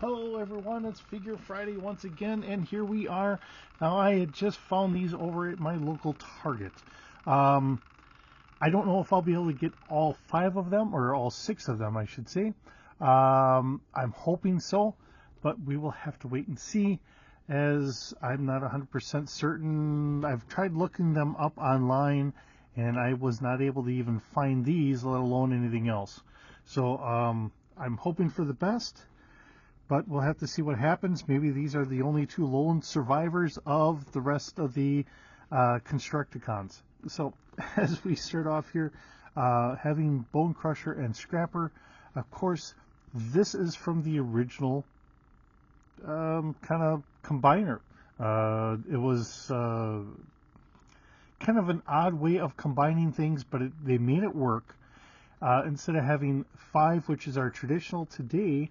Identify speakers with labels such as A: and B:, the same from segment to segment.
A: Hello everyone, it's Figure Friday once again, and here we are. Now I had just found these over at my local Target. Um, I don't know if I'll be able to get all 5 of them, or all 6 of them I should say. I'm hoping so, but we will have to wait and see, as I'm not 100% certain. I've tried looking them up online, and I was not able to even find these, let alone anything else. So I'm hoping for the best, but we'll have to see what happens. Maybe these are the only 2 lone survivors of the rest of the Constructicons. So as we start off here, having Bone Crusher and Scrapper, of course, this is from the original kind of combiner. It was kind of an odd way of combining things, but they made it work. Instead of having 5, which is our traditional today,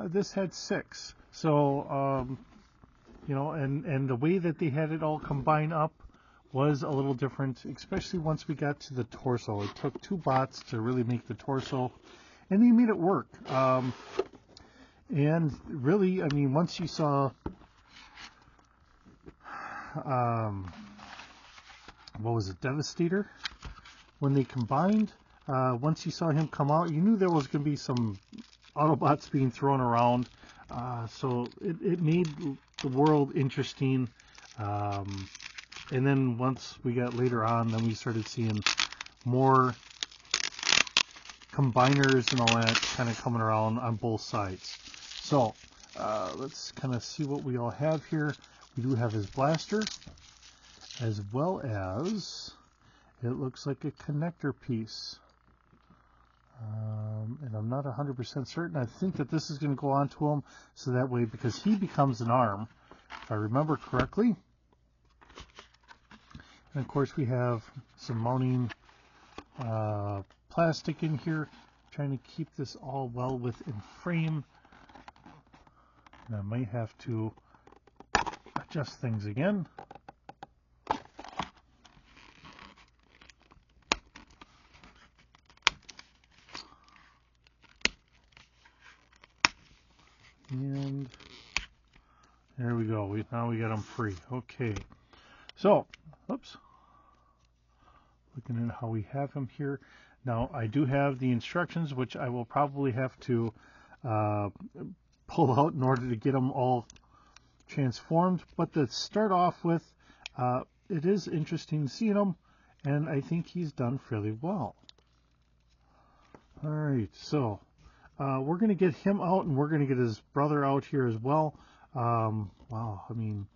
A: this had 6. So, and the way that they had it all combined up was a little different, especially once we got to the torso. It took 2 bots to really make the torso, and they made it work. And really, I mean, once you saw, what was it, Devastator? When they combined, once you saw him come out, you knew there was going to be some Autobots being thrown around. So it made the world interesting. And then once we got later on, then we started seeing more combiners and all that kind of coming around on both sides. So let's kind of see what we all have here. We do have his blaster, as well as it looks like a connector piece. And I'm not 100% certain. I think that this is going to go on to him, so that way, because he becomes an arm, if I remember correctly. And of course we have some mounting plastic in here, trying to keep this all well within frame. And I might have to adjust things again. And there we go. Now we got them free. Okay. So, oops. Looking at how we have him here. Now, I do have the instructions, which I will probably have to pull out in order to get them all transformed. But to start off with, it is interesting seeing him, and I think he's done fairly well. All right, so we're going to get him out, and we're going to get his brother out here as well. Wow, I mean,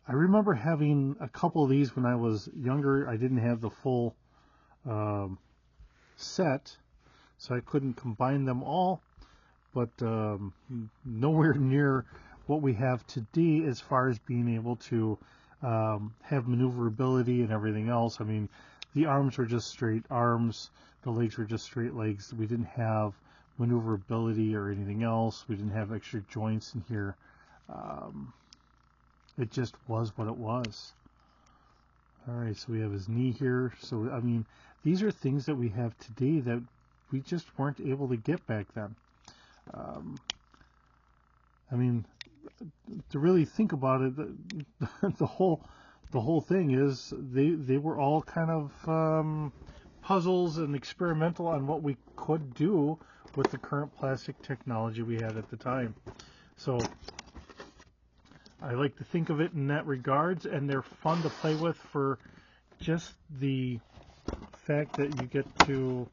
A: I remember having a couple of these when I was younger. I didn't have the full set, so I couldn't combine them all, but nowhere near what we have today as far as being able to have maneuverability and everything else. I mean, the arms were just straight arms, the legs were just straight legs. We didn't have maneuverability or anything else. We didn't have extra joints in here. It just was what it was. All right, so we have his knee here. So, I mean, these are things that we have today that we just weren't able to get back then. I mean, to really think about it, the whole thing is they were all kind of puzzles and experimental on what we could do with the current plastic technology we had at the time. So I like to think of it in that regards, and they're fun to play with for just the fact that you get to,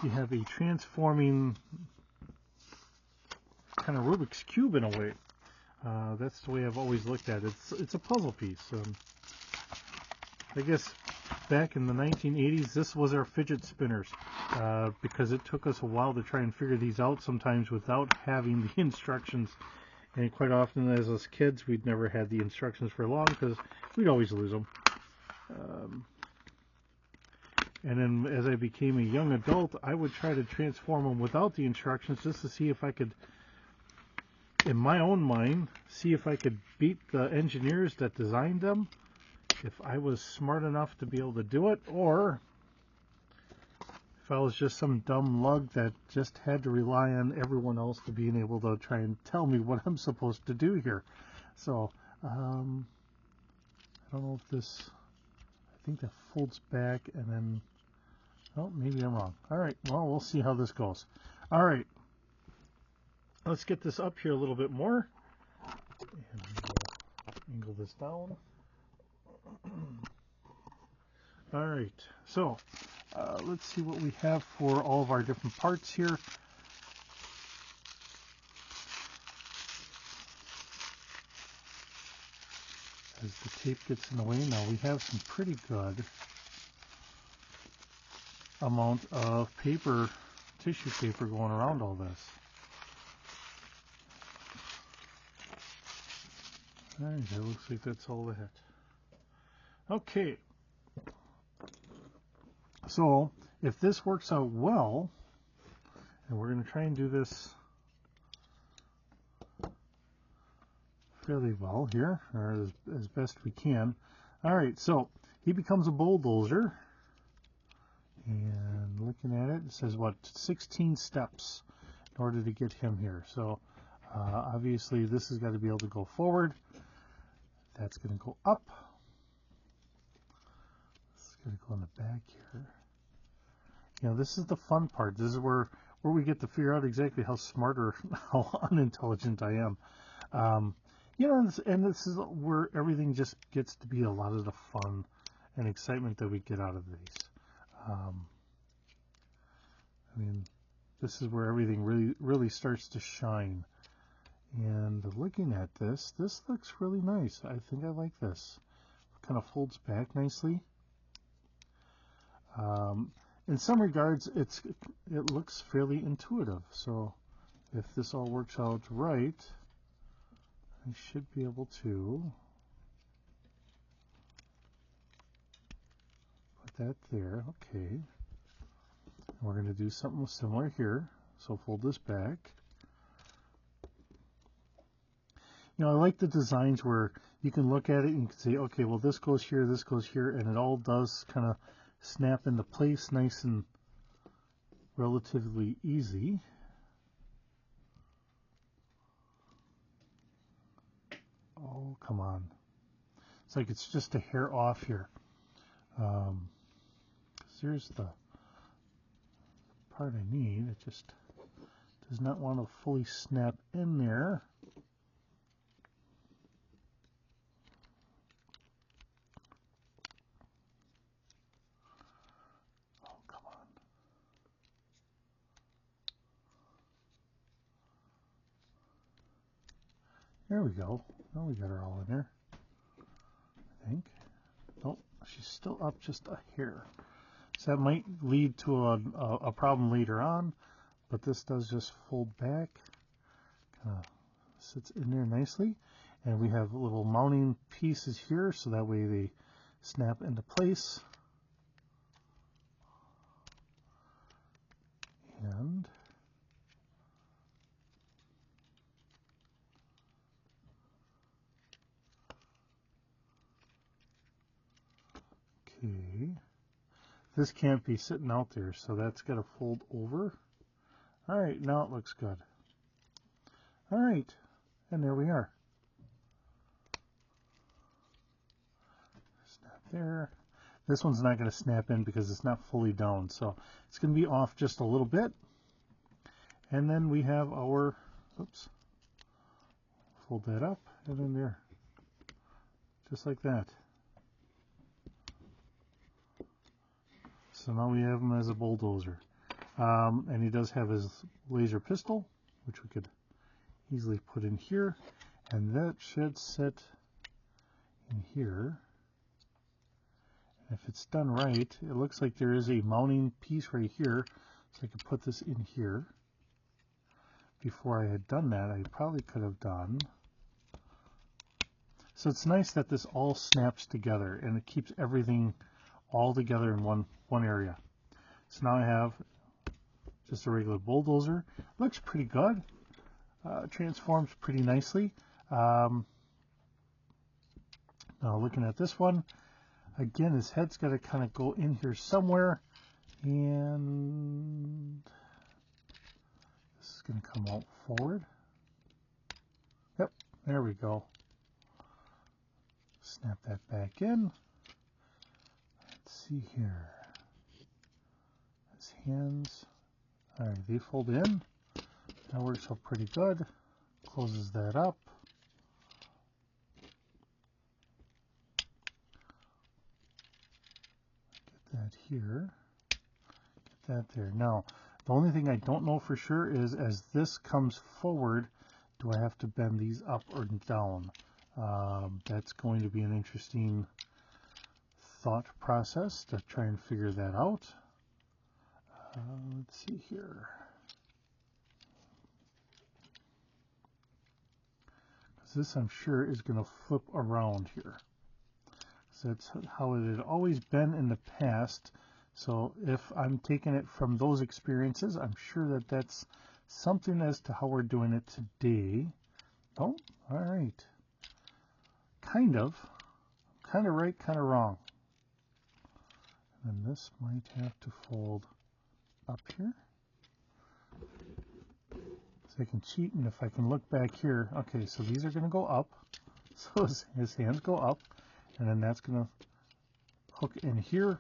A: you have a transforming kind of Rubik's Cube in a way. That's the way I've always looked at it. It's a puzzle piece. I guess back in the 1980s, this was our fidget spinners, because it took us a while to try and figure these out sometimes without having the instructions. And quite often, as us kids, we'd never had the instructions for long because we'd always lose them. And then as I became a young adult, I would try to transform them without the instructions just to see if I could, in my own mind, see if I could beat the engineers that designed them, if I was smart enough to be able to do it, or if if I was just some dumb lug that just had to rely on everyone else to being able to try and tell me what I'm supposed to do here. So, I don't know if this, I think that folds back and then, oh, maybe I'm wrong. All right, well, we'll see how this goes. All right, let's get this up here a little bit more. And we'll angle this down. All right, so let's see what we have for all of our different parts here. As the tape gets in the way, now we have some pretty good amount of paper, tissue paper going around all this. All right, it looks like that's all the hit. Okay. So if this works out well, and we're going to try and do this fairly well here, or as best we can. All right, so he becomes a bulldozer, and looking at it, it says what, 16 steps in order to get him here. So obviously this has got to be able to go forward. That's going to go up. This is going to go in the back here. You know, this is the fun part. This is where we get to figure out exactly how smart or how unintelligent I am. You know, and this is where everything just gets to be a lot of the fun and excitement that we get out of these. I mean, this is where everything really starts to shine. And looking at this looks really nice. I think I like this. It kind of folds back nicely. In some regards, it looks fairly intuitive. So if this all works out right, I should be able to put that there. Okay. And we're going to do something similar here. So fold this back. You know, I like the designs where you can look at it and you can say, okay, well, this goes here, and it all does kind of snap into place nice and relatively easy. Oh, come on. It's like it's just a hair off here. Here's the part I need. It just does not want to fully snap in there. Oh, come on. There we go. Now we got her all in there, I think. Nope, she's still up just a hair. So that might lead to a problem later on, but this does just fold back, kind of sits in there nicely. And we have little mounting pieces here, so that way they snap into place. And okay, this can't be sitting out there, so that's got to fold over. All right, now it looks good. All right, and there we are. Snap there. This one's not going to snap in because it's not fully down, so it's going to be off just a little bit. And then we have our, oops, fold that up, and then there, just like that. So now we have him as a bulldozer. And he does have his laser pistol, which we could easily put in here. And that should sit in here. If it's done right, it looks like there is a mounting piece right here. So I could put this in here. Before I had done that, I probably could have done. So it's nice that this all snaps together and it keeps everything all together in one area. So now I have just a regular bulldozer. Looks pretty good. Transforms pretty nicely. Now looking at this one, again, his head's got to kind of go in here somewhere. And this is going to come out forward. Yep, there we go. Snap that back in. Let's see here. His hands, all right, they fold in. That works out pretty good. Closes that up. Get that here. Get that there. Now, the only thing I don't know for sure is as this comes forward, do I have to bend these up or down? That's going to be an interesting thought process to try and figure that out. Let's see here. Because this, I'm sure, is going to flip around here. So that's how it had always been in the past. So if I'm taking it from those experiences, I'm sure that that's something as to how we're doing it today. Oh, all right. Kind of right, kind of wrong. And this might have to fold up here. So I can cheat, and if I can look back here, okay, so these are going to go up. So his hands go up, and then that's going to hook in here.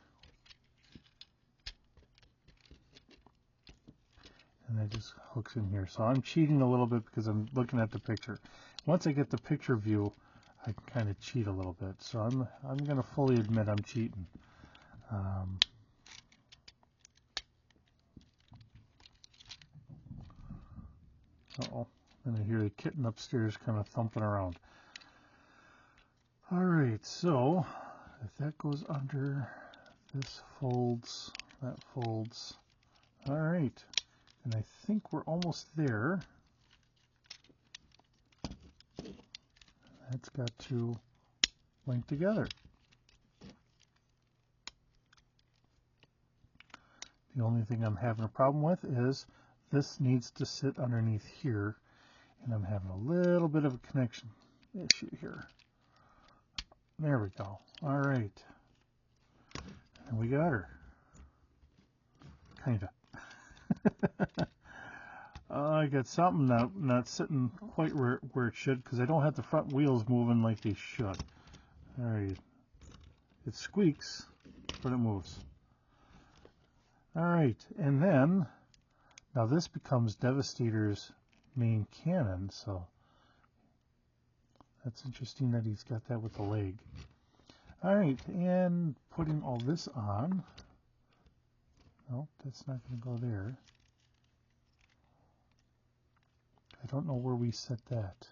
A: And that just hooks in here. So I'm cheating a little bit because I'm looking at the picture. Once I get the picture view, I can kind of cheat a little bit. So I'm going to fully admit I'm cheating. Uh-oh. And I hear the kitten upstairs kind of thumping around. All right, so if that goes under, this folds, that folds. All right, and I think we're almost there. That's got to link together. The only thing I'm having a problem with is this needs to sit underneath here, and I'm having a little bit of a connection issue here. There we go. All right. And we got her. Kind of. I got something not sitting quite where it should because I don't have the front wheels moving like they should. All right. It squeaks, but it moves. All right. And then, now this becomes Devastator's main cannon, so that's interesting that he's got that with the leg. All right, and putting all this on. No, that's not going to go there. I don't know where we set that.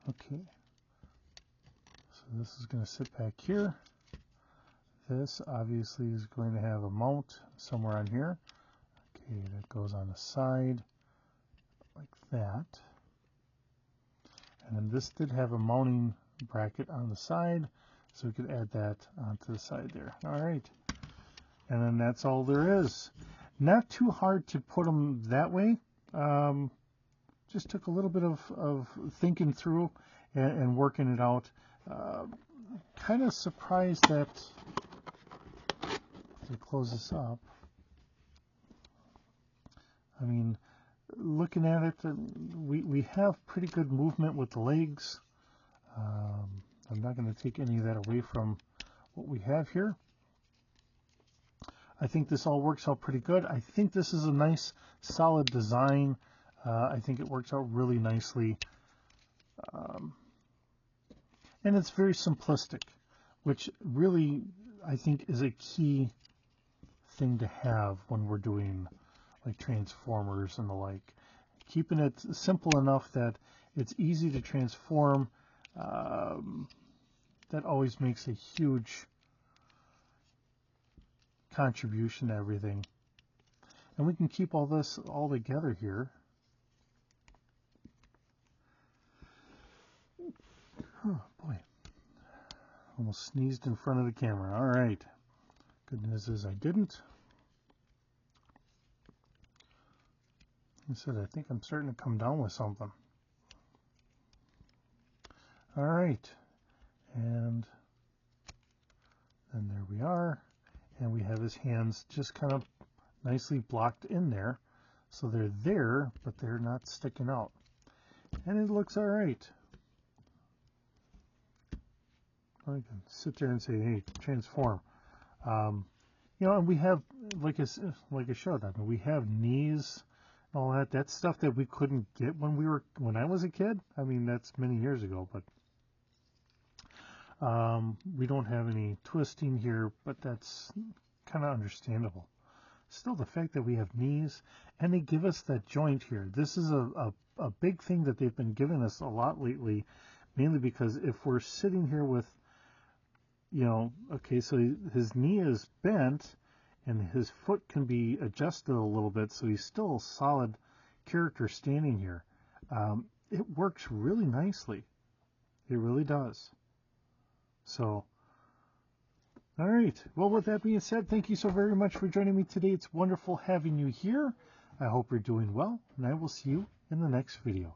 A: Okay. So this is going to sit back here. This obviously is going to have a mount somewhere on here. Okay, that goes on the side like that. And then this did have a mounting bracket on the side, so we could add that onto the side there. All right. And then that's all there is. Not too hard to put them that way. Just took a little bit of thinking through and working it out. Kind of surprised that, to close this up, I mean, looking at it, we have pretty good movement with the legs. I'm not going to take any of that away from what we have here. I think this all works out pretty good. I think this is a nice, solid design. I think it works out really nicely. And it's very simplistic, which really, I think, is a key thing to have when we're doing like transformers and the like. Keeping it simple enough that it's easy to transform, that always makes a huge contribution to everything. And we can keep all this all together here. Oh boy, almost sneezed in front of the camera. All right, good news is I didn't. I said I think I'm starting to come down with something. All right, and we are. And we have his hands just kind of nicely blocked in there. So they're there, but they're not sticking out. And it looks all right. I can sit there and say, hey, transform. You know, and we have, like I showed, I mean, we have knees, all that. That's stuff that we couldn't get when I was a kid. I mean, that's many years ago, but we don't have any twisting here, but that's kind of understandable. Still, the fact that we have knees, and they give us that joint here. This is a big thing that they've been giving us a lot lately, mainly because if we're sitting here with, you know, okay, so his knee is bent, and his foot can be adjusted a little bit, so he's still a solid character standing here. It works really nicely. It really does. So, all right. Well, with that being said, thank you so very much for joining me today. It's wonderful having you here. I hope you're doing well, and I will see you in the next video.